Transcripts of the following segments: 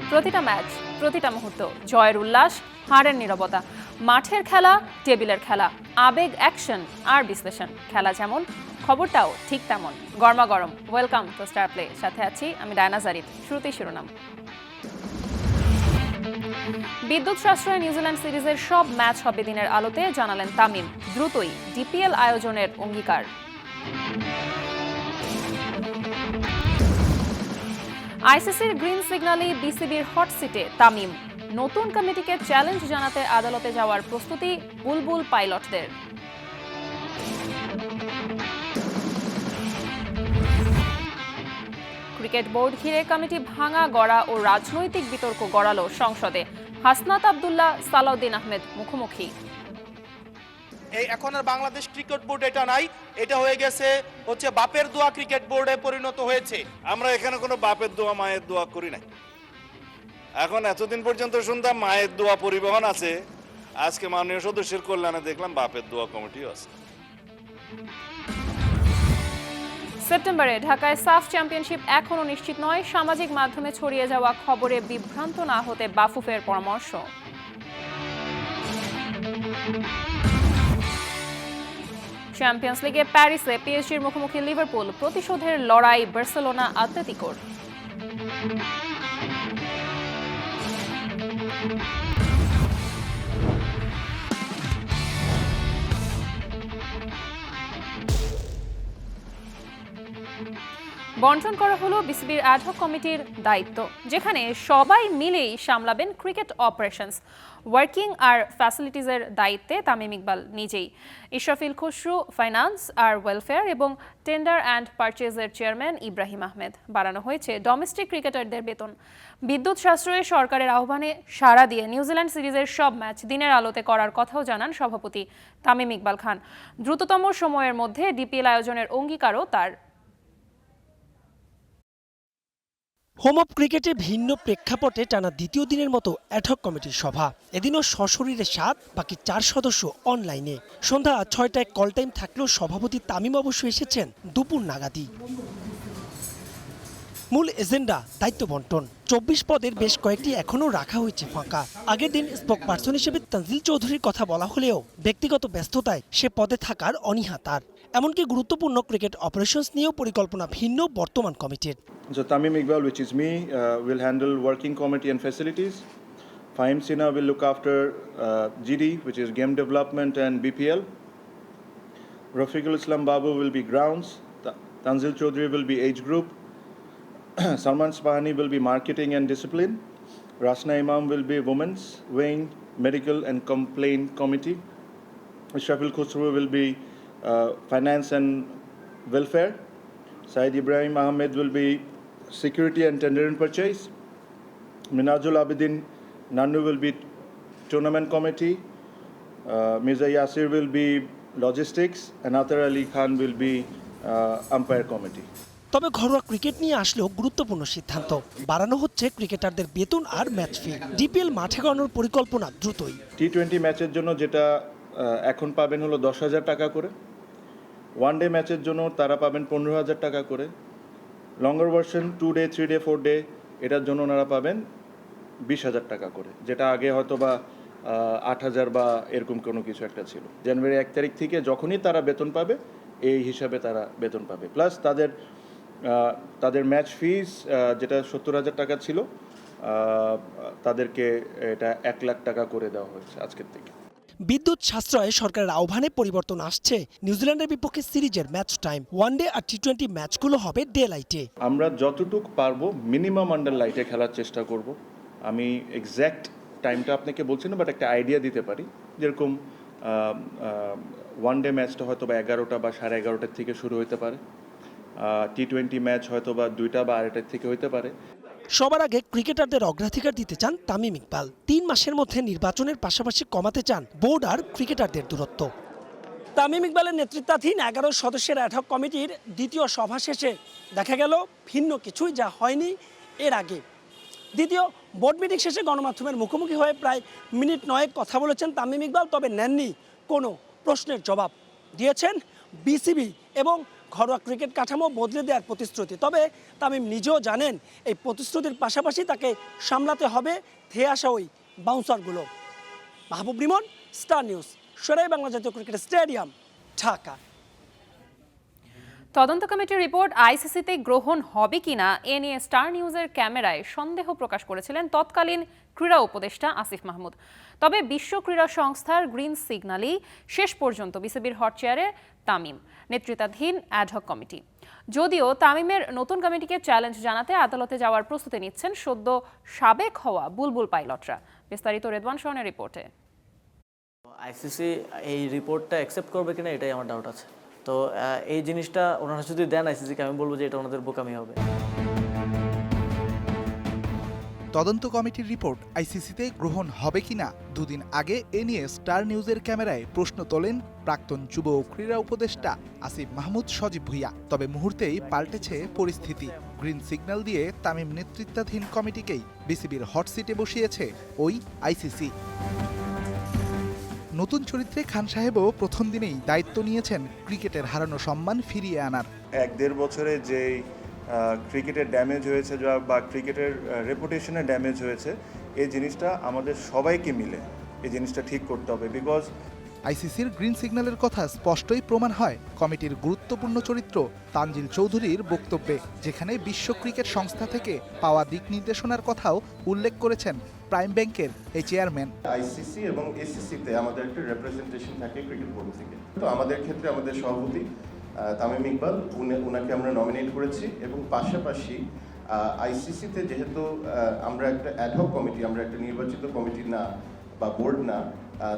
প্রতিটা ম্যাচ, প্রতিটা মুহূর্ত, জয়ের উল্লাস, হারের নীরবতা, মাঠের খেলা, টেবিলের খেলা, আবেগ, অ্যাকশন আর বিশ্লেষণ। খেলা যেমন, খবরটাও ঠিক তেমন। গরমাগরম ওয়েলকাম টু স্টার প্লে, সাথে আছি আমি ডায়না জারিফ। শুরুতেই শিরোনাম। বিদ্যুৎ সাশ্রয়ে নিউজিল্যান্ড সিরিজের সব ম্যাচ হবে দিনের আলোতে, জানালেন তামিম। দ্রুতই ডিপিএল আয়োজনের অঙ্গীকার। আইসিসির গ্রিন সিগন্যালে বিসিবির হট সিটে তামিম। নতুন কমিটিকে চ্যালেঞ্জ জানাতে আদালতে যাওয়ার প্রস্তুতি বুলবুল পাইলটদের। ক্রিকেট বোর্ড ঘিরে কমিটি ভাঙা গড়া ও রাজনৈতিক বিতর্ক গড়ালো সংসদে। হাসনাত আব্দুল্লাহ, সালাউদ্দিন আহমেদ মুখোমুখি। এখন আর বাংলাদেশ ক্রিকেট বোর্ড এটা নাই, এটা হয়ে গেছে বাপের দোয়া ক্রিকেট বোর্ডে পরিণত হয়েছে। আমরা এখানে কোনো বাপের দোয়া মায়ের দোয়া করি নাই। এখন এতদিন পর্যন্ত শুনতাম মায়ের দোয়া পরিবহন আছে, আজকে মাননীয় সদস্যের কল্যাণে দেখলাম বাপের দোয়া কমিটিও আছে। সেপ্টেম্বরে ঢাকায় সাফ চ্যাম্পিয়নশিপ এখনও নিশ্চিত নয়। সামাজিক মাধ্যমে ছড়িয়ে যাওয়া খবরে বিভ্রান্ত না হতে বাফুফের পরামর্শ। চ্যাম্পিয়ন্স লিগে প্যারিসে পিএসজির মুখোমুখি লিভারপুল, প্রতিশোধের লড়াই বার্সেলোনা আতলেতিকোর। বন্টন করা হলো বিসিবির অ্যাডহক কমিটির দায়িত্ব, যেখানে সবাই মিলেই সামলাবেন ক্রিকেট অপারেশনস। ওয়ার্কিং আর ফ্যাসিলিটিজের দায়িত্বে তামিম ইকবাল নিজেই। ইশরাফিল খসরু ফাইন্যান্স আর ওয়েলফেয়ার এবং টেন্ডার অ্যান্ড পারচেজের চেয়ারম্যান ইব্রাহিম আহমেদ। বাড়ানো হয়েছে ডোমেস্টিক ক্রিকেটারদের বেতন। বিদ্যুৎ সাশ্রয়ে সরকারের আহ্বানে সাড়া দিয়ে নিউজিল্যান্ড সিরিজের সব ম্যাচ দিনের আলোতে করার কথাও জানান সভাপতি তামিম ইকবাল খান। দ্রুততম সময়ের মধ্যে ডিপিএল আয়োজনের অঙ্গীকারও তার। হোম অফ ক্রিকেটে ভিন্ন প্রেক্ষাপটে টানা দ্বিতীয় দিনের মতো অ্যাডহক কমিটির সভা। এদিনও সশরীরে 7, বাকি 4 সদস্য অনলাইনে। সন্ধ্যা 6টায় কল টাইম থাকলেও সভাপতি তামিম অবশ্য এসেছেন দুপুর নাগাদই। মূল এজেন্ডা দায়িত্ব বন্টন। 24 পদের বেশ কয়েকটি এখনও রাখা হয়েছে ফাঁকা। আগের দিন স্পোক পার্সন হিসেবে তানজিল চৌধুরীর কথা বলা হলেও ব্যক্তিগত ব্যস্ততায় সে পদে থাকার অনীহা তার। এমনকি গুরুত্বপূর্ণ ক্রিকেট অপারেশনস নিয়েও পরিকল্পনা ভিন্ন বর্তমান কমিটির। So Tamim Iqbal, which is me, will handle working committee and facilities. Fahim Sina will look after GD, which is game development and BPL. Rafiqul Islam Babu will be grounds. Tanzil Chaudhry will be age group. Salman Spahani will be marketing and discipline. Rasna Imam will be women's wing, medical and complaint committee. Ishrafil Khusru will be finance and welfare. Said Ibrahim Ahmed will be security and tender and purchase. Minajul Abidin Nanu will be tournament committee. Mirza Yasir will be logistics and Atar Ali Khan will be umpire committee. তবে ঘরোয়া cricket নিয়ে আসলেও গুরুত্বপূর্ণ সিদ্ধান্ত। বাড়ানো হচ্ছে ক্রিকেটারদের বেতন আর ম্যাচ ফি। ডিপিএল মাঠে গড়ানোর পরিকল্পনা দ্রুতই। T20 ম্যাচের জন্য যেটা এখন পাবেন হলো 10,000 টাকা করে। ওয়ান ডে ম্যাচের জন্য তারা পাবেন 15,000 টাকা করে। লঙ্গার ভার্সন 2 ডে 3 ডে 4 ডে এটার জন্য ওনারা পাবেন 20,000 টাকা করে, যেটা আগে হয়তো বা 8,000 বা এরকম কোনো কিছু একটা ছিল। জানুয়ারি 1 তারিখ থেকে যখনই তারা বেতন পাবে এই হিসাবে তারা বেতন পাবে। প্লাস তাদের ম্যাচ ফিস যেটা 70,000 টাকা ছিল তাদেরকে এটা 1 লাখ টাকা করে দেওয়া হয়েছে আজকের থেকে। বিদ্যুৎ সাশ্রয়ে সরকারের আহ্বানে পরিবর্তন আসছে নিউজিল্যান্ডের বিপক্ষে সিরিজের ম্যাচ টাইম। ওয়ানডে আর টি20 ম্যাচগুলো হবে ডে লাইটে। আমরা যতটুকু পারবো মিনিমাম আন্ডার লাইটে খেলার চেষ্টা করব। আমি এক্স্যাক্ট টাইমটা আপনাকে বলছি না, বাট একটা আইডিয়া দিতে পারি। যেরকম ওয়ানডে ম্যাচটা হয়তো বা 11টা বা 11:30 থেকে শুরু হতে পারে। টি20 ম্যাচ হয়তো বা 2টা বা 2:30 থেকে হতে পারে। সবার আগে ক্রিকেটারদের অগ্রাধিকার দিতে চান তামিম ইকবাল। 3 মাসের মধ্যে নির্বাচনের পাশাপাশি কমাতে চান বোর্ড আর ক্রিকেটারদের দূরত্ব। তামিম ইকবালের নেতৃত্বাধীন 11 সদস্যের অ্যাডহক কমিটির দ্বিতীয় সভা শেষে দেখা গেল ভিন্ন কিছুই যা হয়নি এর আগে। দ্বিতীয় বোর্ড মিটিং শেষে গণমাধ্যমের মুখোমুখি হয়ে প্রায় মিনিট 9 কথা বলেছেন তামিম ইকবাল, তবে নেননি কোনো প্রশ্নের জবাব। দিয়েছেন বিসিবি এবং ঘরোয়া ক্রিকেট কাঠামো বদলে দেওয়ার প্রতিশ্রুতি। তবে তামিম নিজেও জানেন এই প্রতিশ্রুতির পাশাপাশি তাকে সামলাতে হবে ধেয়ে আসা ওই বাউন্সারগুলো। মাহবুব রিমন, স্টার নিউজ, সেরাই বাংলা জাতীয় ক্রিকেট স্টেডিয়াম, ঢাকা। তদন্ত কমিটির রিপোর্ট আইসিসিতে গ্রহণ হবে কিনা এ নিয়ে স্টার নিউজের ক্যামেরায় সন্দেহ প্রকাশ করেছিলেন তৎকালীন ক্রীড়া উপদেষ্টা আসিফ মাহমুদ। তবে বিশ্ব ক্রীড়া সংস্থার গ্রিন সিগন্যালই শেষ পর্যন্ত বিসিবির হট চেয়ারে তামিম নেতৃত্বাধীন অ্যাডহক কমিটি। যদিও তামিমের নতুন কমিটিকে চ্যালেঞ্জ জানাতে আদালতে যাওয়ার প্রস্তুতি নিচ্ছেন সদ্য সাবেক হওয়া বুলবুল পাইলটরা। বিস্তারিত রেদওয়ান শাওনের রিপোর্টে। আইসিসি এই রিপোর্টটা অ্যাকসেপ্ট করবে কিনা এটাই আমার ডাউট আছে। তো এই জিনিসটা ওনারা যদি দেন আইসিসিকে, আমি বলবো যে এটা ওনাদের বোকামি হবে। তদন্ত কমিটির রিপোর্ট আইসিসিতে গ্রহণ হবে কিনা দুদিন আগে এ নিয়ে স্টার নিউজের ক্যামেরায় প্রশ্ন তোলেন প্রাক্তন যুব ও ক্রীড়া উপদেষ্টা আসিফ মাহমুদ সজীব ভুঁইয়া। তবে মুহূর্তেই পাল্টেছে পরিস্থিতি। গ্রিন সিগন্যাল দিয়ে তামিম নেতৃত্বাধীন কমিটিকেই বিসিবির হট সিটে বসিয়েছে ওই আইসিসি। নতুন চরিত্রে খান সাহেবও প্রথম দিনেই দায়িত্ব নিয়েছেন ক্রিকেটের হারানো সম্মান ফিরিয়ে আনার। 1-1.5 বছরে যে ক্রিকেটের ড্যামেজ হয়েছে বা ক্রিকেটের রেপুটেশনের ড্যামেজ হয়েছে, এই জিনিসটা আমাদের সবাইকে মিলে এই জিনিসটা ঠিক করতে হবে। বিকজ আইসিসির গ্রিন সিগন্যালের কথা স্পষ্টই প্রমাণ হয় কমিটির গুরুত্বপূর্ণ চরিত্র তানজিল চৌধুরীর বক্তব্যে, যেখানে বিশ্ব ক্রিকেট সংস্থা থেকে পাওয়া দিক নির্দেশনার কথাও উল্লেখ করেছেন প্রাইম ব্যাংকের এই চেয়ারম্যান। আইসিসি এবং এসিসিতে আমাদের একটা রিপ্রেজেন্টেশন থাকে ক্রিকেট বোর্ড থেকে। তো আমাদের ক্ষেত্রে আমাদের সভাপতি তামিম ইকবাল, ওনাকে আমরা নমিনেট করেছি এবং পাশাপাশি আইসিসিতে যেহেতু আমরা একটা অ্যাডহক কমিটি, আমরা একটা নির্বাচিত কমিটি না বা বোর্ড না,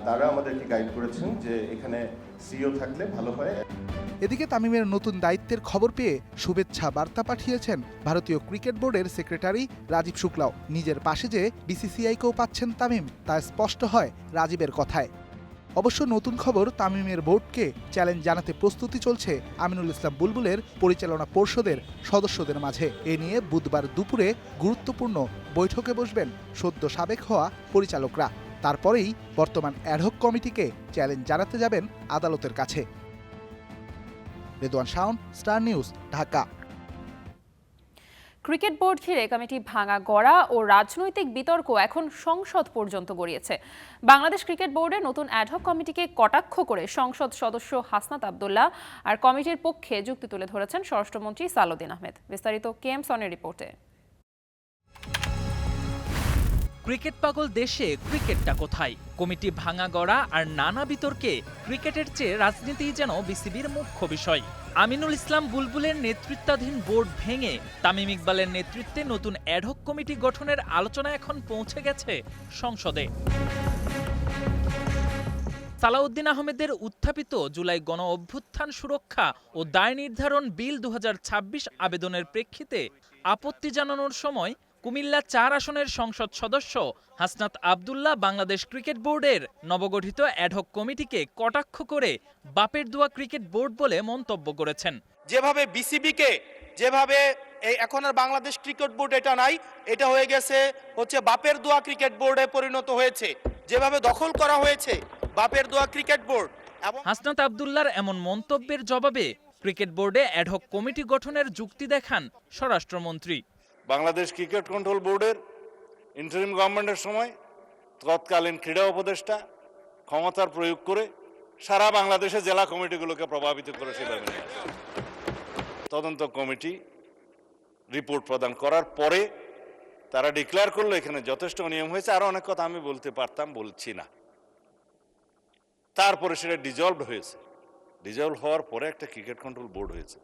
তারা আমাদেরকে গাইড করেছেন যে এখানে সিইও থাকলে ভালো হয়। এদিকে তামিমের নতুন দায়িত্বের খবর পেয়ে শুভেচ্ছা বার্তা পাঠিয়েছেন ভারতীয় ক্রিকেট বোর্ডের সেক্রেটারি রাজীব শুক্লাও। নিজের পাশে যে বিসিসিআইকেও পাচ্ছেন তামিম, তা স্পষ্ট হয় রাজীবের কথায়। অবশ্য নতুন খবর, তামিমের বোর্ডকে চ্যালেঞ্জ জানাতে প্রস্তুতি চলছে আমিনুল ইসলাম বুলবুলের পরিচালনা পর্ষদের সদস্যদের মাঝে। এ নিয়ে বুধবার দুপুরে গুরুত্বপূর্ণ বৈঠকে বসবেন সদ্য সাবেক হওয়া পরিচালকরা। তারপরেই বর্তমান অ্যাডহক কমিটিকে চ্যালেঞ্জ জানাতে যাবেন আদালতের কাছে। Redwan Shaon, star news, Dhaka. Cricket board ঘিরে কমিটি ভাঙা গড়া ও রাজনৈতিক বিতর্ক এখন সংসদ পর্যন্ত গড়িয়েছে। বাংলাদেশ ক্রিকেট বোর্ডের নতুন অ্যাডহক কমিটিকে কটাক্ষ করে সংসদ সদস্য হাসনাত আব্দুল্লাহ আর কমিটির পক্ষে যুক্তি তুলে ধরেছেন স্বরাষ্ট্রমন্ত্রী সালাউদ্দিন আহমেদ। বিস্তারিত কেএম সনের রিপোর্টে। ক্রিকেট পাগল দেশে ক্রিকেটটা কোথায়? কমিটি ভাঙা গড়া আর নানা বিতর্কে ক্রিকেটের চেয়ে রাজনীতিই যেন বিসিবির মুখ্য বিষয়। আমিনুল ইসলাম বুলবুলের নেতৃত্বাধীন বোর্ড ভেঙে তামিম ইকবালের নেতৃত্বে নতুন অ্যাডহক কমিটি গঠনের আলোচনা এখন পৌঁছে গেছে সংসদে। সালাউদ্দিন আহমেদের উত্থাপিত জুলাই গণ অভ্যুত্থান সুরক্ষা ও দায় নির্ধারণ বিল 2026 আবেদনের প্রেক্ষিতে আপত্তি জানানোর সময় কুমিল্লা 4 আসনের সংসদ সদস্য হাসনাত আব্দুল্লাহ বাংলাদেশ ক্রিকেট বোর্ডের নবগঠিত অ্যাডহক কমিটিকে কটাক্ষ করে বাপের দোয়া ক্রিকেট বোর্ড বলে মন্তব্য করেছেন। যেভাবে বিসিবিকে যেভাবে এখন আর বাংলাদেশ ক্রিকেট বোর্ড এটা নাই, এটা হয়ে গেছে হচ্ছে বাপের দোয়া ক্রিকেট বোর্ডে পরিণত হয়েছে। যেভাবে দখল করা হয়েছে বাপের দোয়া ক্রিকেট বোর্ড। হাসনাত আব্দুল্লাহর এমন মন্তব্যের জবাবে ক্রিকেট বোর্ডে অ্যাডহক কমিটি গঠনের যুক্তি দেখান স্বরাষ্ট্রমন্ত্রী। বাংলাদেশ ক্রিকেট কন্ট্রোল বোর্ডের ইন্টারিম গভর্নমেন্টের সময় তৎকালীন ক্রীড়া উপদেষ্টা ক্ষমতার প্রয়োগ করে সারা বাংলাদেশে জেলা কমিটিগুলোকে প্রভাবিত করে সেভাবে নিয়ে আসে। তদন্ত কমিটি রিপোর্ট প্রদান করার পরে তারা ডিক্লেয়ার করলো এখানে যথেষ্ট অনিয়ম হয়েছে। আরো অনেক কথা আমি বলতে পারতাম, বলছি না। তারপরে সেটা ডিজলভ হয়েছে। ডিজলভ হওয়ার পরে একটা ক্রিকেট কন্ট্রোল বোর্ড হয়েছে।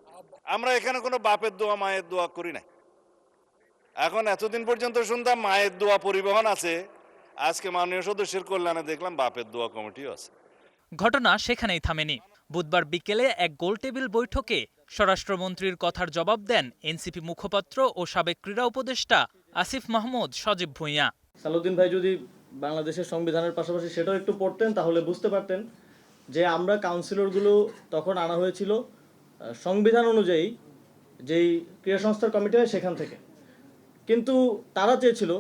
আমরা এখানে কোনো বাপের দোয়া মায়ের দোয়া করি না। এখন এতদিন পর্যন্ত শুনতাম মায়ের দোয়া পরিবহন আছে, আজকে মাননীয় সদস্যের কল্যাণে দেখলাম বাপের দোয়া কমিটিও আছে। ঘটনা সেখানেই থামেনি। বুধবার বিকেলে এক গোলটেবিল বৈঠকে স্বরাষ্ট্রমন্ত্রীর কথার জবাব দেন এনসিপি মুখপাত্র ও সাবেক ক্রীড়া উপদেষ্টা আসিফ মাহমুদ সজীব ভুঁইয়া। সালাউদ্দিন ভাই যদি বাংলাদেশের সংবিধানের পাশাপাশি সেটাও একটু পড়তেন তাহলে বুঝতে পারতেন যে আমরা কাউন্সিলরগুলো তখন আনা হয়েছিল সংবিধান অনুযায়ী যেই ক্রীড়া সংস্থার কমিটি হয় সেখান থেকে। কিন্তু তারা চেয়েছিল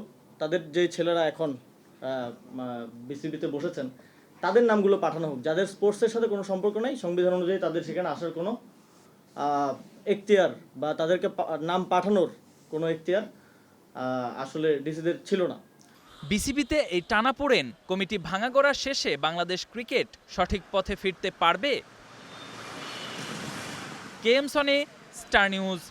তাদের যে ছেলেরা এখন বিসিবিতে বসেছেন তাদের নামগুলো পাঠানো হোক, যাদের স্পোর্টসের সাথে কোনো সম্পর্ক নেই, সংবিধান অনুযায়ী তাদের সেখানে আসার কোনো এখতিয়ার বা তাদেরকে নাম পাঠানোর কোনো এখতিয়ার আসলে ডিসিদের ছিল না। বিসিবিতে এই টানাপোড়েন কমিটি ভাঙাগড়া শেষে বাংলাদেশ ক্রিকেট সঠিক পথে ফিরতে পারবে? KM Sony, star news.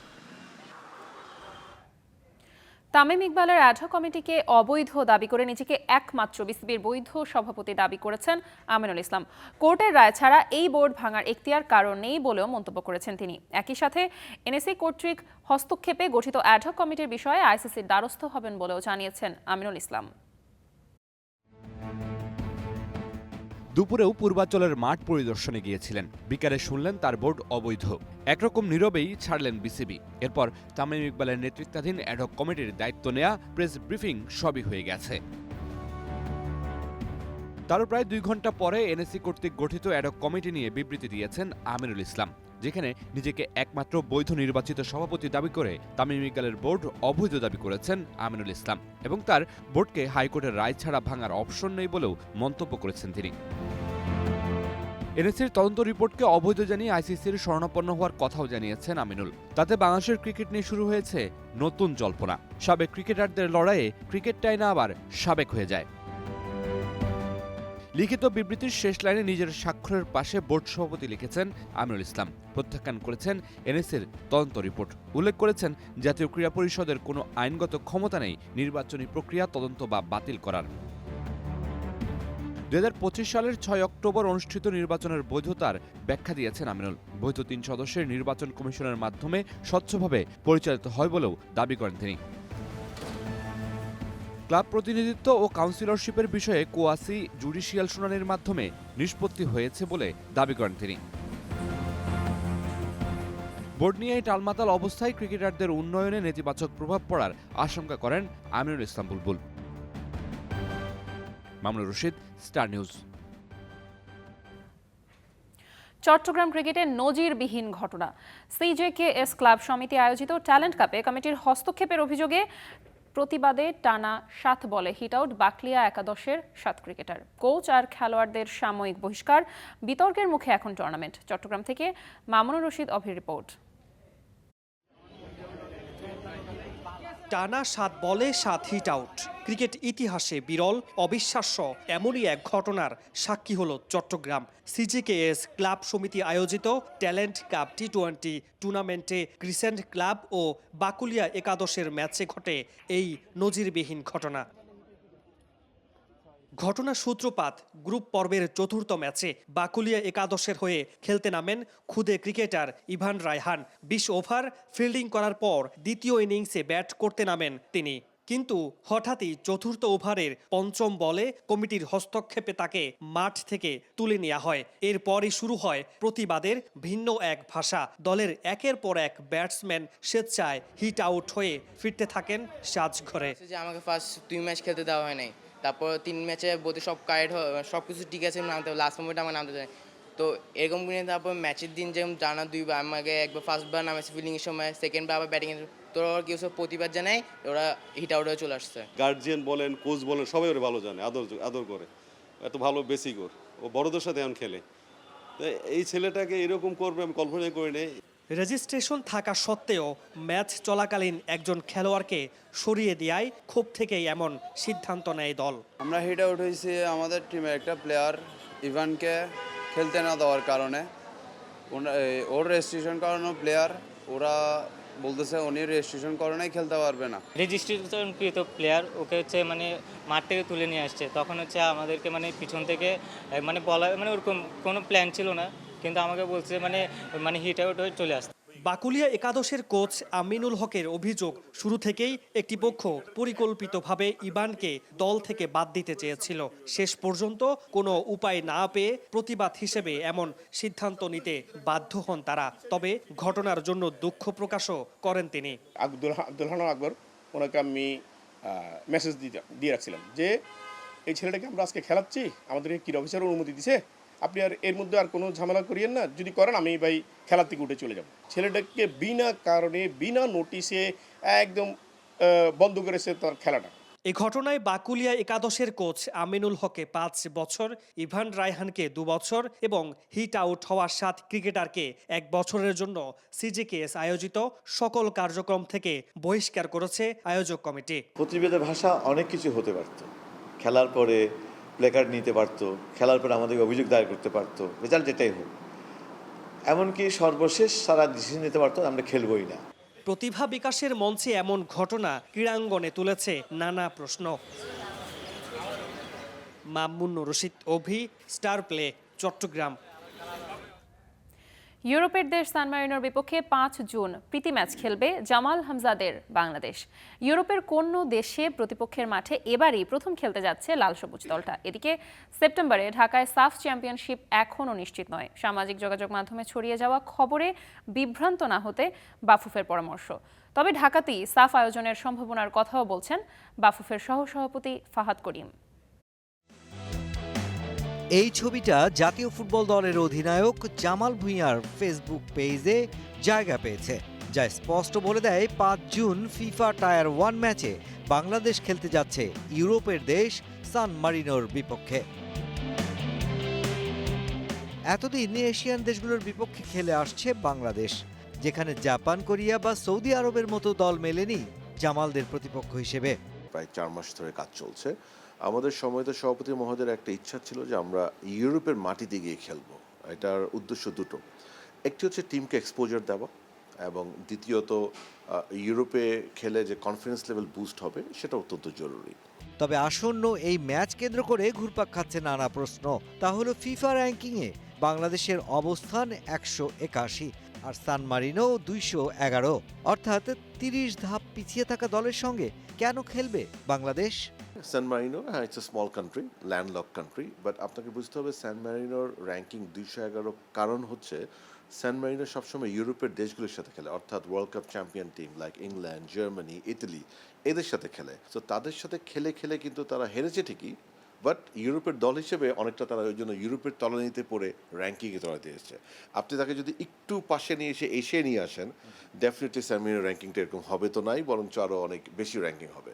Tamim ইকবালের অ্যাডহক কমিটিকে অবৈধ দাবি করে নিজেকে একমাত্র বিসিবির বৈধ সভাপতি দাবি করেছেন আমিনুল ইসলাম। কোর্টের রায় ছাড়া এই বোর্ড ভাঙার এখতিয়ার কারণ নেই বলেও মন্তব্য করেছেন তিনি। একই সাথে এনএসি কর্তৃক হস্তক্ষেপে গঠিত অ্যাডহক কমিটির বিষয়ে আইসিসির দ্বারস্থ হবেন বলেও জানিয়েছেন আমিনুল ইসলাম। দুপুরেও পূর্বাঞ্চলের মাঠ পরিদর্শনে গিয়েছিলেন, বিকালে শুনলেন তার বোর্ড অবৈধ। একরকম নীরবেই ছাড়লেন বিসিবি। এরপর তামিম ইকবালের নেতৃত্বাধীন অ্যাডহক কমিটির দায়িত্ব নেয়া, প্রেস ব্রিফিং সবই হয়ে গেছে। তারও প্রায় 2 ঘন্টা পরে এনএসি কর্তৃক গঠিত অ্যাডহক কমিটি নিয়ে বিবৃতি দিয়েছেন আমিনুল ইসলাম, যেখানে নিজেকে একমাত্র বৈধ নির্বাচিত সভাপতি দাবি করে তামিম ইকবালের বোর্ড অবৈধ দাবি করেছেন আমিনুল ইসলাম এবং তার বোর্ডকে হাইকোর্টের রায় ছাড়া ভাঙার অপশন নেই বলেও মন্তব্য করেছেন তিনি। এনএসির তদন্ত রিপোর্টকে অবৈধ জানিয়ে আইসিসির শরণাপন্ন হওয়ার কথাও জানিয়েছেন আমিনুল। তাতে বাংলাদেশের ক্রিকেট নিয়ে শুরু হয়েছে নতুন জল্পনা। সাবেক ক্রিকেটারদের লড়াইয়ে ক্রিকেটটাই না আবার সাবেক হয়ে যায়। লিখিত বিবৃতির শেষ লাইনে নিজের স্বাক্ষরের পাশে বোর্ড সভাপতি লিখেছেন আমিনুল ইসলাম। প্রত্যাখ্যান করেছেন এনএসির তদন্ত রিপোর্ট। উল্লেখ করেছেন জাতীয় ক্রীড়া পরিষদের কোনো আইনগত ক্ষমতা নেই নির্বাচনী প্রক্রিয়া তদন্ত বা বাতিল করার। 2025 সালের 6 অক্টোবর অনুষ্ঠিত নির্বাচনের বৈধতার ব্যাখ্যা দিয়েছেন আমিনুল। বৈধ 3 সদস্যের নির্বাচন কমিশনের মাধ্যমে স্বচ্ছভাবে পরিচালিত হয় বলেও দাবি করেন তিনি। ক্লাব প্রতিনিধিত্ব ও কাউন্সিলরশিপের বিষয়ে কোয়াসি জুডিশিয়াল শুনানির মাধ্যমে নিষ্পত্তি হয়েছে বলে দাবি করেন তিনি। বোর্ড নিয়ে টালমাতাল অবস্থায় ক্রিকেটারদের উন্নয়নে নেতিবাচক প্রভাব পড়ার আশঙ্কা করেন আমিনুল ইসলাম বুলবুল। Mamunur Rashid, Star News. চট্টগ্রাম ক্রিকেটের নজিরবিহীন ঘটনা। সিজেকেএস ক্লাব সমিতি আয়োজিত ট্যালেন্ট কাপে কমিটির হস্তক্ষেপের অভিযোগে প্রতিবাদে টানা 7 বলে হিট আউট বাকলিয়া একাদশের 7 ক্রিকেটার। কোচ আর খেলোয়াড়দের সাময়িক বহিষ্কার, বিতর্কের মুখে এখন টুর্নামেন্ট। চট্টগ্রাম থেকে মামুনুর রশিদ অভির রিপোর্ট। টানা 7 বলে 7 হিট আউট। ক্রিকেট ইতিহাসে বিরল, অবিশ্বাস্য এমনই এক ঘটনার সাক্ষী হল চট্টগ্রাম। সিজেকেএস ক্লাব সমিতি আয়োজিত ট্যালেন্ট কাপ টি20 টুর্নামেন্টে ক্রিসেন্ট ক্লাব ও বাকুলিয়া একাদশের ম্যাচে ঘটে এই নজিরবিহীন ঘটনা। ঘটনার সূত্রপাত গ্রুপ পর্বের 4র্থ ম্যাচে বাকুলিয়া একাদশের হয়ে খেলতে নামেন খুদে cricketer Evan Raihan. 20 over fielding করার পর দ্বিতীয় ইনিংসে ব্যাট করতে নামেন তিনি, কিন্তু হঠাৎই 4র্থ ওভারের 5ম বলে কমিটির হস্তক্ষেপে তাকে মাঠ থেকে তুলে নেওয়া হয়। এরপরই শুরু হয় প্রতিবাদের ভিন্ন এক ভাষা। দলের একের পর এক ব্যাটসম্যান স্বেচ্ছায় হিট আউট হয়ে ফিরতে থাকেন সাজঘরে। আমাকে ফার্স্ট 2 ম্যাচ খেলতে দেওয়া হয় নাই, তারপর 3 ম্যাচে বোধ সব কারেক্ট সব কিছু ঠিক আছে, নামতে লাস্ট মোমেন্টে আমাকে নামতে চাই। তো এরকম করে তারপর ম্যাচের দিন যেমন জানা 2বার আমাকে একবার ফার্স্টবার নামেছে ফিল্ডিংয়ের সময়, সেকেন্ডবার আবার ব্যাটিংয়ের, তো ওরা কেউ সব প্রতিবাদ জানায়, ওরা হিট আউট হয়ে চলে আসছে। গার্জিয়ান বলেন, কোচ বলেন, সবাই ওরা ভালো জানে, আদর করে, এত ভালো বেসিক ওর, ও বড়দের সাথে এখন খেলে। এই ছেলেটাকে এরকম করবে আমি কল্পনা করি নাই। রেজিস্ট্রেশন থাকা সত্ত্বেও ম্যাচ চলাকালীন একজন খেলোয়াড়কে সরিয়ে দেওয়ায় ক্ষোভ থেকেই এমন সিদ্ধান্ত নেয় দল। আমরা হিট আউট হয়েছি আমাদের টিমের একটা প্লেয়ার ইভানকে খেলতে না দেওয়ার কারণে। ওর রেজিস্ট্রেশন করানো প্লেয়ার, ওরা বলতেছে উনি রেজিস্ট্রেশন করানোই খেলতে পারবে না। রেজিস্ট্রেশনকৃত প্লেয়ার, ওকে হচ্ছে মানে মাঠ থেকে তুলে নিয়ে আসছে। তখন হচ্ছে আমাদেরকে মানে পিছন থেকে মানে বলা, মানে ওরকম কোনো প্ল্যান ছিল না, কিন্তু আমাকে বলছে মানে হিট আউট হয়ে চলে আসছে। বাকুলিয়া একাদশের কোচ আমিনুল হকের অভিযোগ, শুরু থেকেই একটি পক্ষ পরিকল্পিতভাবে ইবানকে দল থেকে বাদ দিতে চেয়েছিল। শেষ পর্যন্ত কোনো উপায় না পেয়ে প্রতিবাদ হিসেবে এমন সিদ্ধান্ত নিতে বাধ্য হন তারা। তবে ঘটনার জন্য দুঃখ প্রকাশও করেন তিনি। আব্দুল হান্নান আকবর, ওনাকে আমি মেসেজ দিয়ে রাখছিলাম যে এই ছেলেটাকে আমরা আজকে খেলাচ্ছি, আমাদেরকে ক্রীড়া অফিসার অনুমতি দিছে, আপনি আর এর মধ্যে আর কোনো ঝামেলা করিয়েন না, যদি করেন আমি ভাই খেলার থেকে উঠে চলে যাব। ছেলেটাকে বিনা কারণে বিনা নোটিশে একদম বন্ধ করেছে তার খেলাটা। এই ঘটনায় বাকুলিয়া একাদশের কোচ আমিনুল হককে 5 বছর, ইভান রায়হানকে 2 বছর এবং হিট আউট হওয়া 7 ক্রিকেটারকে 1 বছরের জন্য সিজিকেএস আয়োজিত সকল কার্যক্রম থেকে বহিষ্কার করেছে আয়োজক কমিটি। প্রতিবেদনের ভাষা অনেক কিছু হতে পারত, খেলার পরে প্লেকার্ড নিতে পারত, খেলার পরে আমাদেরকে অভিযোগ দায়ের করতে পারত, রেজাল্ট এটাই হোক। এমনকি সর্বশেষ সারা ডিসিশন নিতে পারতো আমরা খেলবই না। প্রতিভা বিকাশের মঞ্চে এমন ঘটনা ক্রীড়াঙ্গনে তুলেছে নানা প্রশ্ন। মামুনুর রশিদ অভি, স্টার প্লে, চট্টগ্রাম। ইউরোপের দেশ সান মারিনোর বিপক্ষে 5 জুন প্রীতি ম্যাচ খেলবে জামাল হামজাদের বাংলাদেশ। ইউরোপের কোন দেশে প্রতিপক্ষের মাঠে এবারই প্রথম খেলতে যাচ্ছে লাল সবুজ দলটা। এদিকে সেপ্টেম্বরে ঢাকায় সাফ চ্যাম্পিয়নশিপ এখনও নিশ্চিত নয়। সামাজিক যোগাযোগ মাধ্যমে ছড়িয়ে যাওয়া খবরে বিভ্রান্ত না হতে বাফুফের পরামর্শ। তবে ঢাকাতেই সাফ আয়োজনের সম্ভাবনার কথাও বলছেন বাফুফের সহসভাপতি ফাহাদ করিম। এই ছবিটা জাতীয় ফুটবল দলের অধিনায়ক জামাল ভুঁইয়ার ফেসবুক পেজে জায়গা পেয়েছে, যা স্পষ্ট বলে দেয় 5 জুন ফিফা টায়ার 1 ম্যাচে বাংলাদেশ খেলতে যাচ্ছে ইউরোপের দেশ সান মারিনোর বিপক্ষে। এতদিন এশিয়ান দেশগুলোর বিপক্ষে খেলে আসছে বাংলাদেশ, যেখানে জাপান, কোরিয়া বা সৌদি আরবের মতো দল মেলেনি জামালদের প্রতিপক্ষ হিসেবে। প্রায় 4 মাস ধরে কাজ চলছে। আমাদের সম্মানিত সভাপতি মহোদয়ের একটা ইচ্ছা ছিল যে আমরা ইউরোপের মাটিতে গিয়ে খেলবো। এটার উদ্দেশ্য দুটো, একটি হচ্ছে টিমকে এক্সপোজার দেওয়া এবং দ্বিতীয়ত ইউরোপে খেলে যে কনফিডেন্স লেভেল বুস্ট হবে সেটা অত্যন্ত জরুরি। তবে আসন্ন এই ম্যাচ কেন্দ্র করে ঘুরপাক খাচ্ছে নানা প্রশ্ন। তা হলো ফিফা র্যাঙ্কিংয়ে বাংলাদেশের অবস্থান 181 আর সান মারিনো 211, অর্থাৎ 30 ধাপ পিছিয়ে থাকা দলের সঙ্গে কেন খেলবে বাংলাদেশ? সান মারিনো, হ্যাঁ, it's a small country, landlock country, but আপনাকে বুঝতে হবে সান মারিনোর র্যাঙ্কিং 211 কারণ হচ্ছে সান মারিনো সবসময় ইউরোপের দেশগুলোর সাথে খেলে, অর্থাৎ world cup champion team like England, Germany, Italy, এদের সাথে খেলে। তো তাদের সাথে খেলে খেলে কিন্তু তারা হেরেছে ঠিকই, বাট ইউরোপের দল হিসেবে অনেকটা তারা ওই জন্য ইউরোপের তলানিতে পড়ে র্যাঙ্কিংয়ে তলাতে এসেছে। আপনি তাকে যদি একটু পাশে নিয়ে এসে এশিয়া নিয়ে আসেন, ডেফিনেটলি সান মারিনোর র্যাঙ্কিংটা এরকম হবে তো নাই, বরঞ্চ আরও অনেক বেশি র্যাঙ্কিং হবে।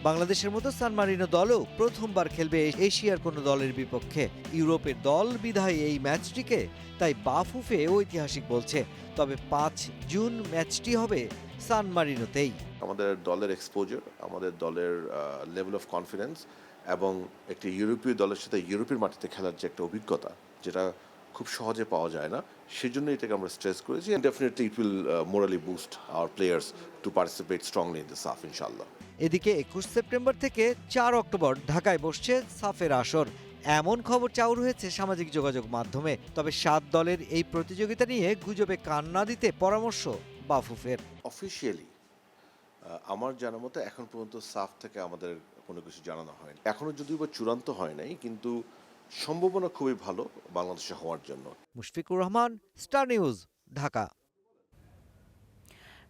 বাংলাদেশের মতো সান মারিনো দলও প্রথমবার খেলবে এশিয়ার কোনো দলের বিপক্ষে। ইউরোপের দল বিধায় এই ম্যাচটিকে তাই বাফুফে ঐতিহাসিক বলছে। তবে 5 জুন ম্যাচটি হবে সান মারিনোতেই। আমাদের দলের এক্সপোজার, আমাদের দলের লেভেল অফ কনফিডেন্স এবং একটি ইউরোপীয় দলের সাথে ইউরোপের মাটিতে খেলার যে একটা অভিজ্ঞতা, যেটা খুব সহজে পাওয়া যায় না, সেজন্য এটাকে আমরা স্ট্রেস করেছি। Definitely it will morally boost our players to participate strongly in the SAFF, ইনশাআল্লাহ। এদিকে 21 সেপ্টেম্বর থেকে 4 অক্টোবর ঢাকায় বসছে সাফের আসর, এমন খবর চাউর হয়েছে সামাজিক যোগাযোগ মাধ্যমে। তবে 7 দলের এই প্রতিযোগিতা নিয়ে গুজবে কান না দিতে পরামর্শ বাফুফের। অফিসিয়ালি আমার জানা মতো এখন পর্যন্ত সাফ থেকে আমাদের কোনো কিছু জানানো হয়নি। এখনো যদিও বা চূড়ান্ত হয় নাই, কিন্তু সম্ভাবনা খুবই ভালো বাংলাদেশে হওয়ার জন্য। Mushfiqur Rahman, star news, Dhaka.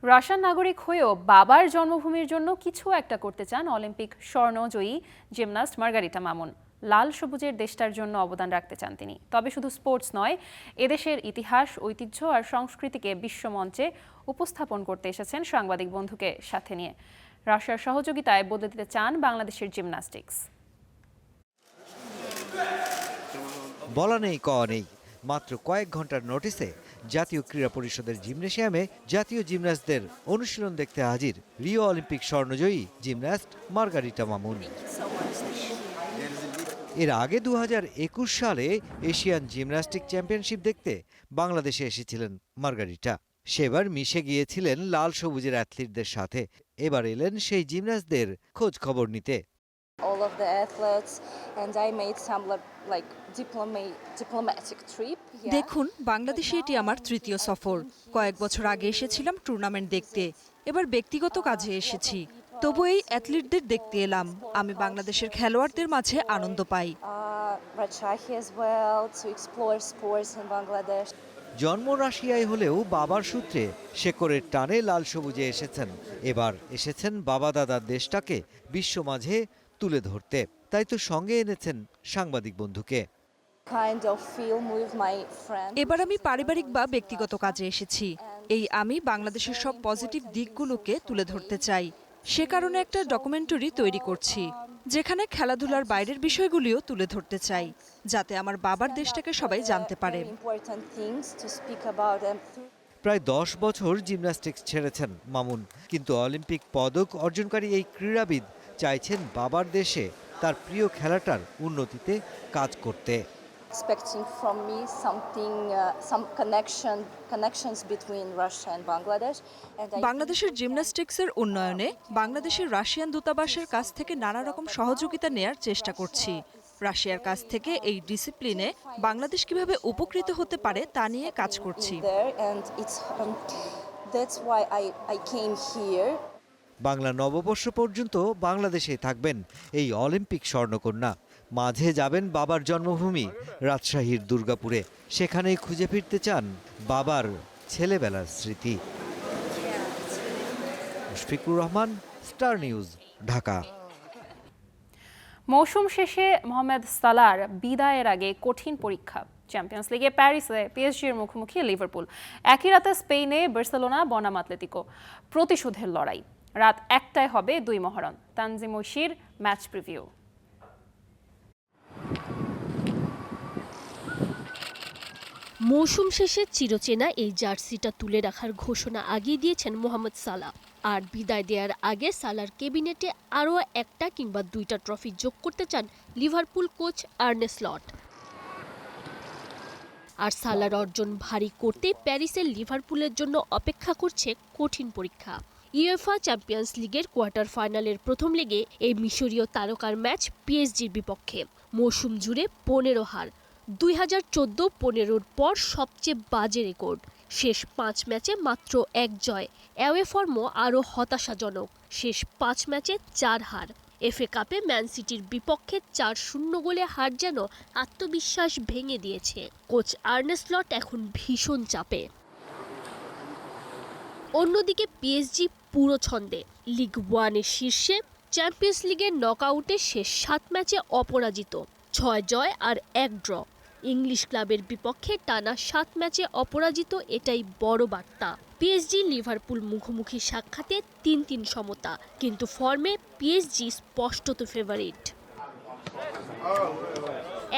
Russian নাগরিক হয়েও বাবার জন্মভূমির জন্য কিছু একটা করতে চান অলিম্পিক স্বর্ণজয়ী জিমন্যাস্ট মার্গারিটা মামুন। লাল সবুজের দেশটার জন্য অবদান রাখতে চান তিনি। তবে শুধু স্পোর্টস নয়, এদেশের ইতিহাস, ঐতিহ্য আর সংস্কৃতিকে বিশ্বমঞ্চে উপস্থাপন করতে এসেছেন সাংবাদিক বন্ধুকে সাথে নিয়ে। রাশিয়ার সহযোগিতায় বদলে দিতে চান বাংলাদেশের জিমন্যাস্টিক্স। বলা নেই কওয়া নেই, মাত্র কয়েক ঘন্টার নোটিসে জাতীয় ক্রীড়া পরিষদের জিমনেশিয়ামে জাতীয় জিমন্যাস্টদের অনুশীলন দেখতে হাজির Rio Olympic স্বর্ণজয়ী gymnast Margarita Mamun. এর আগে 2021 সালে এশিয়ান জিমন্যাস্টিক চ্যাম্পিয়নশিপ দেখতে বাংলাদেশে এসেছিলেন মার্গারিটা। সেবার মিশে গিয়েছিলেন লাল সবুজের অ্যাথলিটদের সাথে। এবার এলেন সেই জিমন্যাস্টদের খোঁজ খবর নিতে। all of the athletes and I made some like diplomatic trip. দেখুন, বাংলাদেশে এটি আমার তৃতীয় সফর। কয়েক বছর আগে এসেছিলাম টুর্নামেন্ট দেখতে, এবার ব্যক্তিগত কাজে এসেছি। তবু এই অ্যাথলিটদের দেখতে এলাম। আমি বাংলাদেশের খেলোয়াড়দের মাঝে আনন্দ পাই। Rajshahi as well to explore sports in Bangladesh. জন্ম রাশিয়ায় হলেও বাবার সূত্রে শেকড়ের টানে লাল সবুজে এসেছেন। এবার এসেছেন বাবা দাদার দেশটাকে বিশ্ব মাঝে তুলে ধরতে। তাই তো সঙ্গে এনেছেন সাংবাদিক বন্ধুকে। এবার আমি পারিবারিক বা ব্যক্তিগত কাজে এসেছি। আমি বাংলাদেশের সব পজিটিভ দিকগুলোকে তুলে ধরতে চাই। সে কারণে একটা ডকুমেন্টারি তৈরি করছি, যেখানে খেলাধুলার বাইরের বিষয়গুলিও তুলে ধরতে চাই, যাতে আমার বাবার দেশটাকে সবাই জানতে পারে। প্রায় 10 বছর জিমন্যাস্টিক্স ছেড়েছেন মামুন, কিন্তু অলিম্পিক পদক অর্জনকারী এই ক্রীড়াবিদ চাইছেন বাবার দেশে তার প্রিয় খেলাটার উন্নতিতে কাজ করতে। Expecting from me something, some connections between Russia and Bangladesh. বাংলাদেশের জিমন্যাস্টিক্সের উন্নয়নে বাংলাদেশের রাশিয়ান দূতাবাসের কাছ থেকে নানা রকম সহযোগিতা নেয়ার চেষ্টা করছি। রাশিয়ার কাছ থেকে এই ডিসিপ্লিনে বাংলাদেশ কিভাবে উপকৃত হতে পারে তা নিয়ে কাজ করছি। That's why I came here. Bangla নববর্ষ পর্যন্ত বাংলাদেশেই থাকবেন এই অলিম্পিক স্বর্ণকন্যা। মাঝে যাবেন বাবার জন্মভূমি রাজশাহীর দুর্গাপুরে, সেখানেই খুঁজে ফিরতে চান বাবার ছেলেবেলার স্মৃতি। Mushfiqur Rahman, star news, Dhaka. মৌসুম শেষে মোহাম্মদ সালাহর বিদায়ের আগে কঠিন পরীক্ষা। চ্যাম্পিয়ন্স লিগে প্যারিসে পিএসজির মুখোমুখি লিভারপুল, একই রাতে স্পেনে বার্সেলোনা বনাম আতলেতিকো। প্রতিশোধের লড়াই। রাত 1টায় হবে দুই মহারণ। তানজিম ঐশীর ম্যাচ প্রিভিউ। মৌসুম শেষে চিরচেনা এই জার্সিটা তুলে রাখার ঘোষণা আগিয়ে দিয়েছেন মোহাম্মদ সালাহ। আর বিদায় দেওয়ার আগে সালাহর ক্যাবিনেটে আরও একটা কিংবা দুইটা ট্রফি যোগ করতে চান লিভারপুল কোচ আর্নে স্লট। আর সালাহর অর্জন ভারী করতে প্যারিসের লিভারপুলের জন্য অপেক্ষা করছে কঠিন পরীক্ষা। ইউএফা চ্যাম্পিয়ন্স লিগের কোয়ার্টার ফাইনালের প্রথম লেগে এই মিশরীয় তারকার ম্যাচ পিএসজির বিপক্ষে। মৌসুম জুড়ে 15 হার, 2014-15 পর সবচেয়ে বাজে রেকর্ড। শেষ 5 ম্যাচে মাত্র 1 জয়। অ্যাওয়ে ফর্মও আরও হতাশাজনক, শেষ 5 ম্যাচে 4 হার। এফএ কাপে ম্যান সিটির বিপক্ষে 4-0 গোলে হার যেন আত্মবিশ্বাস ভেঙে দিয়েছে। কোচ আর্নে স্লট এখন ভীষণ চাপে। অন্যদিকে পিএসজি পুরো ছন্দে, লিগ 1-এর শীর্ষে, চ্যাম্পিয়ন্স লিগের নকআউটে শেষ 7 ম্যাচে অপরাজিত, 6 জয় আর 1 ড্র। ইংলিশ ক্লাবের বিপক্ষে টানা 7 ম্যাচে অপরাজিত, এটাই বড় বার্তা। পিএসজি লিভারপুল মুখোমুখি সাক্ষাতে 3-3 সমতা, কিন্তু ফর্মে পিএসজি স্পষ্টত ফেভারিট।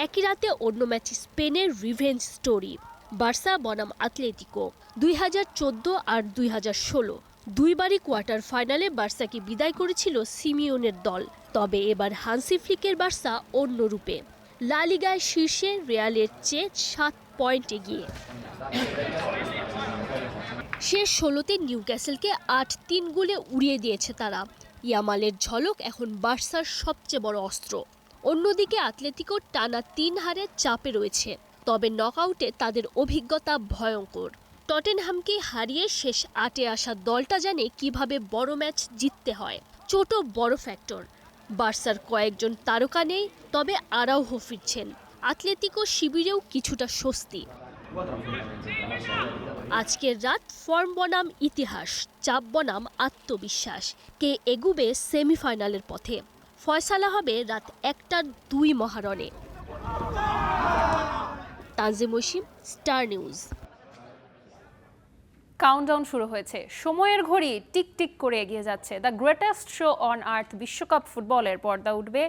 একই রাতে অন্য ম্যাচে স্পেনের রিভেঞ্জ স্টোরি, বার্সা বনাম আতলেতিকো। 2014 আর 2016 দুইবারই কোয়ার্টার ফাইনালে বার্সাকে বিদায় করেছিল সিমিওনের দল। তবে এবার হান্সি ফ্লিকের বার্সা অন্য রূপে। লা লিগায় শীর্ষে, রিয়ালের চেয়ে 7 পয়েন্ট এগিয়ে। শেষ 16তে নিউক্যাসলকে 8-3 গোলে উড়িয়ে দিয়েছে তারা। ইয়ামালের ঝলক এখন বার্সার সবচেয়ে বড় অস্ত্র। অন্যদিকে আতলেতিকো টানা 3 হারে চাপে রয়েছে, তবে নকআউটে তাদের অভিজ্ঞতা ভয়ঙ্কর। টটেনহামকে হারিয়ে শেষ 8-এ আসা দলটা জানে কিভাবে বড় ম্যাচ জিততে হয়। ছোট বড় ফ্যাক্টর। বার্সার কয়েকজন তারকা নেই, তবে আরাউহো ফিরছেন। আতলেতিকো শিবিরেও কিছুটা স্বস্তি। আজকের রাত ফর্ম বনাম ইতিহাস, চাপ বনাম আত্মবিশ্বাস। কে এগুবে সেমিফাইনালের পথে? ফয়সালা হবে রাত 1টার 2 মহারণে। Tanzim Oishi, Star News. Countdown শুরু হয়েছে, সময়ের ঘড়ি টিক টিক করে এগিয়ে যাচ্ছে। The greatest show on earth বিশ্বকাপ ফুটবলের পর্দা উঠবে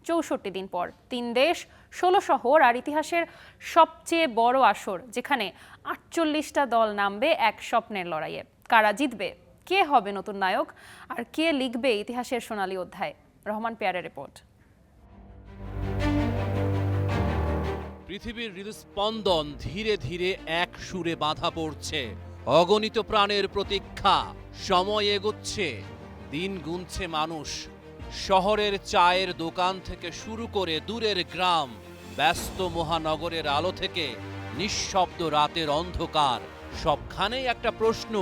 64 দিন পর। 3 দেশ, 16 শহর আর ইতিহাসের সবচেয়ে বড় আসর, যেখানে 48টা দল নামবে এক স্বপ্নের লড়াইয়ে। কারা জিতবে, কে হবে নতুন নায়ক, আর কে লিখবে ইতিহাসের সোনালী অধ্যায়? রহমান পেয়ারের রিপোর্ট। পৃথিবীর হৃদস্পন্দন ধীরে ধীরে এক সুরে বাঁধা পড়ছে। অগণিত প্রাণের প্রতীক্ষা, সময় এগোচ্ছে, দিন গুনছে মানুষ। শহরের চায়ের দোকান থেকে শুরু করে দূরের গ্রাম, ব্যস্ত মহানগরের আলো থেকে নিঃশব্দ রাতের অন্ধকার, সবখানেই একটা প্রশ্ন: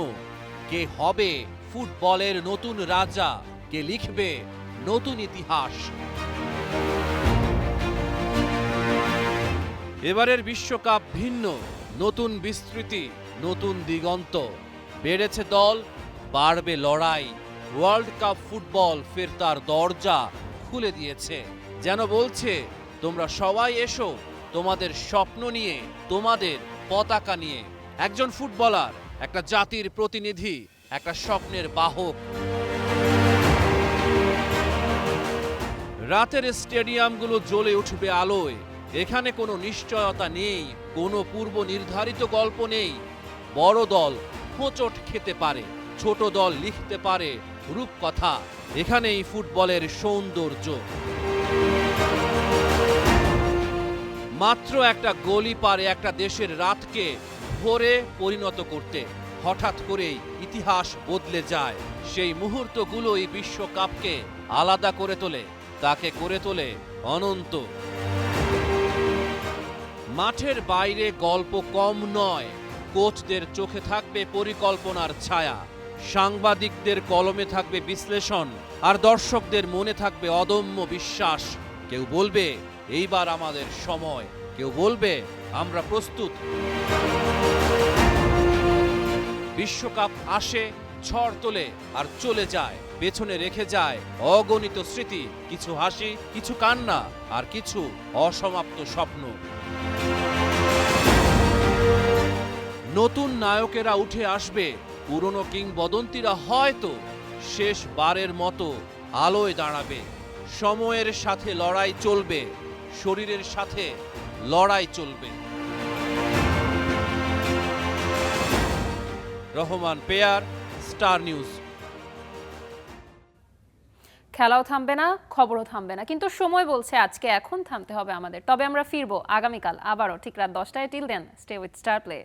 কে হবে ফুটবলের নতুন রাজা, কে লিখবে নতুন ইতিহাস? এবারের বিশ্বকাপ ভিন্ন, নতুন বিস্তৃতি, নতুন দিগন্ত। বেড়েছে দল, বাড়বে লড়াই। ওয়ার্ল্ড কাপ ফুটবল ফের তার দরজা খুলে দিয়েছে, যেন বলছে তোমরা সবাই এসো, তোমাদের স্বপ্ন নিয়ে, তোমাদের পতাকা নিয়ে। একজন ফুটবলার, একটা জাতির প্রতিনিধি, একটা স্বপ্নের বাহক। রাতের স্টেডিয়ামগুলো জ্বলে উঠবে আলোয়। এখানে কোনো নিশ্চয়তা নেই, কোনো পূর্ব নির্ধারিত গল্প নেই। বড় দল হোঁচট খেতে পারে, ছোট দল লিখতে পারে রূপকথা। এখানেই ফুটবলের সৌন্দর্য। মাত্র একটা গোলই পারে একটা দেশের রাতকে ভোরে পরিণত করতে। হঠাৎ করেই ইতিহাস বদলে যায়। সেই মুহূর্তগুলোই বিশ্বকাপকে আলাদা করে তোলে, তাকে করে তোলে অনন্ত। মাঠের বাইরে গল্প কম নয়। কোচদের চোখে থাকবে পরিকল্পনার ছায়া, সাংবাদিকদের কলমে থাকবে বিশ্লেষণ, আর দর্শকদের মনে থাকবে অদম্য বিশ্বাস। কেউ বলবে এইবার আমাদের সময়, কেউ বলবে আমরা প্রস্তুত। বিশ্বকাপ আসে, ঝড় তোলে আর চলে যায়, পেছনে রেখে যায় অগণিত স্মৃতি, কিছু হাসি, কিছু কান্না, আর কিছু অসমাপ্ত স্বপ্ন। নতুন নায়কেরা উঠে আসবে, পুরনো কিংবদন্তিরা হয়তো শেষবারের মতো আলোয় দাঁড়াবে। সময়ের সাথে লড়াই চলবে, শরীরের সাথে লড়াই চলবে। Rahman pair, star news. খেলাও থামবে না, খবরও থামবে না, কিন্তু সময় বলছে আজকে এখন থামতে হবে আমাদের। তবে আমরা ফিরবো আগামীকাল আবারও ঠিক রাত 10টায়। Till then stay with Star play.